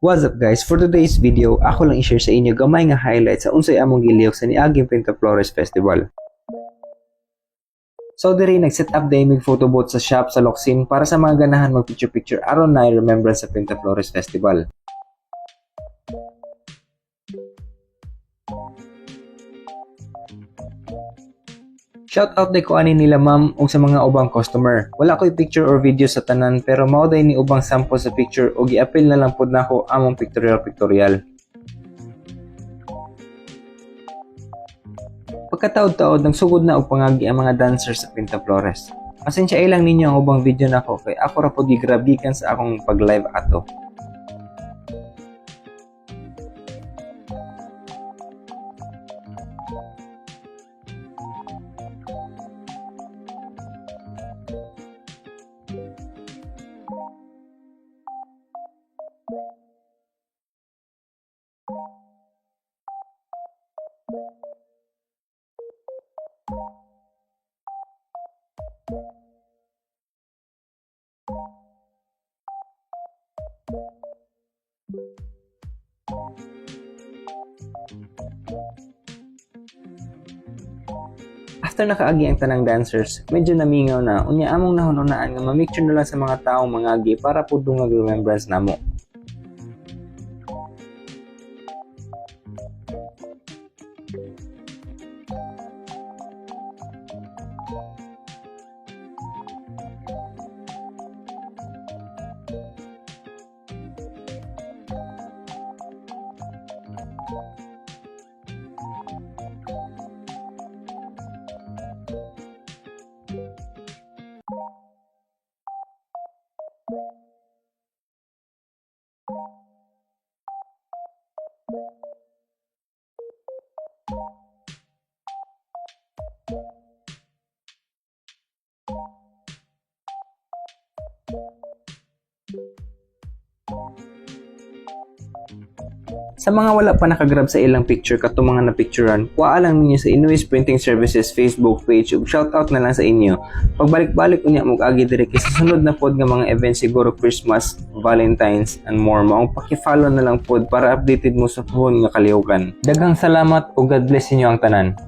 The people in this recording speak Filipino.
What's up guys? For today's video, ako lang i-share sa inyo gamay nga highlights sa unsay among gilihok sa niaging Pinta Flores Festival. So diri nag-set up the photo booth sa shop sa Locsin para sa mga ganahan mag-picture-picture aron na remembrance sa Pinta Flores Festival. Shoutout day ko ani nila ma'am ug sa mga ubang customer. Wala ko'y picture or video sa tanan pero mao day ni ubang sample sa picture ug gi-appeal na lang pud nako among pictorial. Pagkataod-taod nagsugod na og pangagi ang mga dancers sa Pinta Flores. Pasensya lang ninyo ang ubang video nako kay ako ra pud gigrabikan sa akong pag-live ato. After nakaagi ang tanang dancers, medyo namingaw na unya among nahununaan nga ma-mixture na lang sa mga taong mangagi para pud dungag remembrance namo. Sa mga wala pa nakagrab sa ilang picture katong mga napicturan, kuha lang ninyo sa Inuis Printing Services Facebook page ug shoutout na lang sa inyo. Pagbalik-balik unya mo agi diri kay sa sunod na pod nga mga events siguro Christmas, Valentine's and more maong paki-follow na lang pod para updated mo sa puhon nga kalihukan. Daghang salamat ug God bless inyo ang tanan.